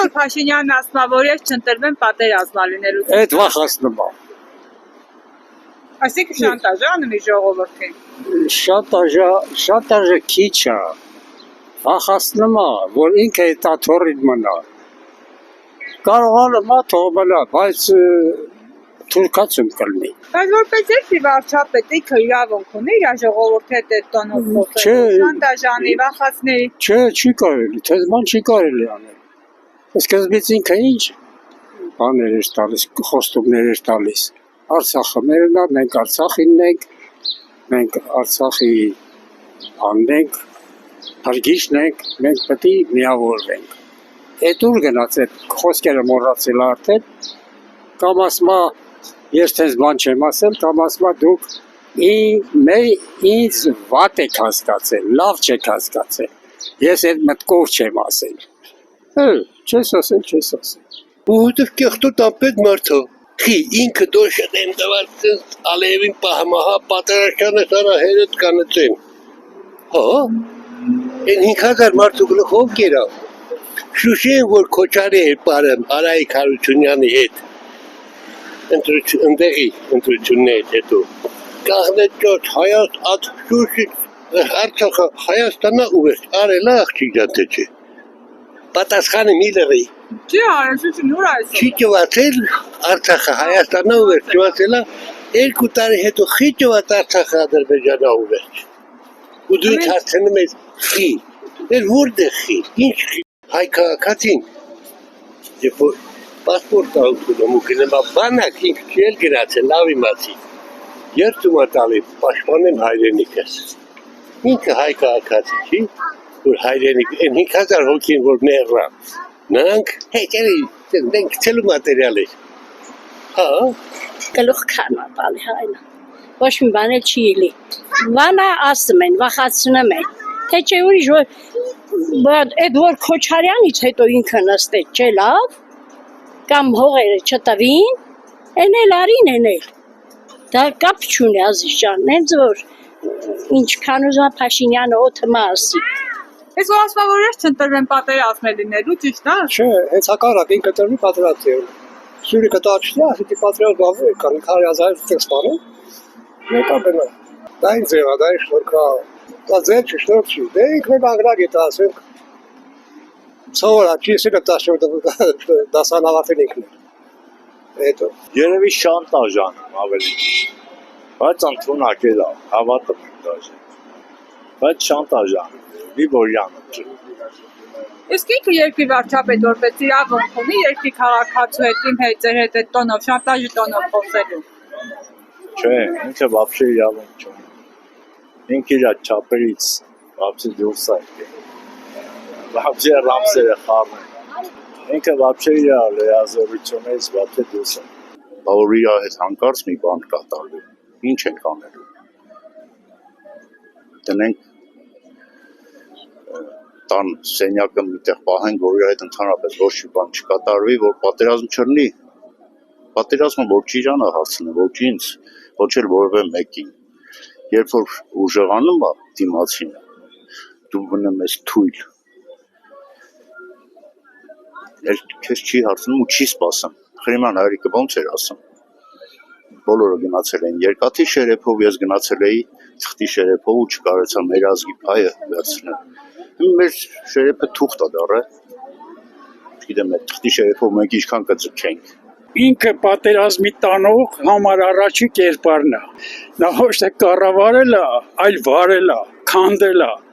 որ Փաշինյանն ասում է, որ ես չընտրվեմ պատերազմա լինելու։ Այդ վախացնում է։ Այսինքն շանտաժ անում է ժողովրդին։ Շանտաժը քիչ է։ Վախացնում է, որ ինքը դատորին մնա։ Կարողանում է թողնա, բայց թուրքացում կլինի։ Բայց որպես երկրի վարչապետ ինքը իրավունք ունի իր ժողովրդի հետ այդ տոնով խոսել, շանտաժ անի, վախացնի։ Չէ, չի կարելի, թեզման չի կարելի անել։ Սկզբից ինքը ինչ բաներ էր տալիս, խոստումներ էր տալիս։ Արցախը մերն է, մենք Արցախինն ենք, մենք Արցախի անենք, հարգիչն ենք, մենք պետք է միավորվենք։ Այդ ուր գնաց այդ խոսքերը մոռացել արդեն, կամ ասում է ես թեզ բան չեմ ասել, կամ ասում է դուք ինձ վատ եք հասկացել, լավ չեք հասկացել, ես այդ մտքով չեմ ասել։ Չես ասել։ Որովհետև կեղտոտ ապետ մարդը, խի ինքը դոշը դեմ դավար Ալիևին պահմահա պատրաշանը սարա հերդ կանեցեն։ Հա, են 5000 մարդու գլխով կերավ, շուշեն, որ քոչարի էր պարեմ Արայիկ Հարությունյանի հետ, ընդեղի ընտրություններից հետո, կաղնեջոտ Արցախը Հայաստանա ուվեստ, արելա աղջիկ դանթե չէ, պատասխանը մի լղի, Չի արել, նուր այսօր։ չի ճվացել Արցախը Հայաստանա ուվեստ, ճվացելա 2 տարի հետո խի ճված Արցախը Ադրբեջանա ուվեստ, ու դույց հարցնում ես խի, որդ է խի, ինչ խի, հայ քաղաքացին, երբ որ պասպորտ աղթում ու գնեմ բանակ ինք չի էլ գնացել, լավ իմացի, երդում է տալի, պաշտպանեմ հայրենիքս, ինքը հայ քաղաքացի չի, որ հայրենիք, են 5000 հոգին, որ մեղրա, նրանք, դենք ցելու մատերիալ էր, հա, գլուխ քարնա տալի հայնը, ոչ մի բան էլ չի իլի, վանա ասում են, վախացնում են, թե չէ ուրիշ, այդ որ Քոչարյանից հետո ինքը նստեց, չէ լավ, կամ հողերը չտվին, էնել արին էնել, դա կապ չունի Ազիզ ջան, նենց որ ինչքան ուզում է Փաշինյանը օդը ասի։ Ես որ ասում որ ես չընտրվեմ պատերազմ լինելու, ճիշտ է։ Չէ, հենց հակառակ ինքը տրվի պատրաստ է։ Սյուրիկը տաչնի, ասի պատրաստ բավը, կան 500,000 տեքստանը, մեկա բենա։ Դա ինձ եղա, դա ինչ շնորհքա, դա ձեր շնորհք չի, դե ինքն անգրակ է ասենք, սովորա չի սիրը դասանավարտին ինքն է, հետո։ Երևի շանտաժ անում ավելի, բայց ընդունակ է լավ, հավատում եմ դաժե, բայց շանտաժ անում, վիբորյանը չի։ Իսկ ինքը երկրի վարչապետ որպես իրավունք ունի երկրի քաղաքացու հետ իմ հետ ձեր հետ այդ տոնով, շանտաժի տոնով խոսելու։ Չէ, ինքը вообще իրավունք չունի։ Ինքը իր չափերից вообще դուրս է եկել։ Вообще ռամսերը խառնում։ Ինքը вообще իր լեզվությունից вообще դուրս է։ Որ իր հետ հանկարծ մի բան կատարվի։ Ինչ ենք անելու։ Դնենք տան սենյակը միտեղ պահենք, որ իր հետ ընդհանրապես ոչ մի բան չկատարվի, որ պատերազմ չլինի։ Պատերազմը ոչ իրան է հարցնում, ոչ ինձ, ոչ էլ որևէ մեկին։ Երբ որ ուժեղանում է դիմացին, դու մնում ես թույլ։ Քեզ չի հարցնում ու չի սպասում։ Խրիման հայրիկը ոնց էր ասում։ Բոլորը գնացել են երկաթի շերեփով, ես գնացել էի թղթի շերեփով ու չկարեցա մեր ազգի փայը վերցնել։ Մեր շերեփը թուղթ է դառը։ Գիտեմ, այդ թղթի շերեփով մենք ինչքան կձգենք։ Ինքը պատերազմի տանող համար առաջի կերպարն է։ Նա ոչ թե կառավարել է, այլ վարել է, քանդել է։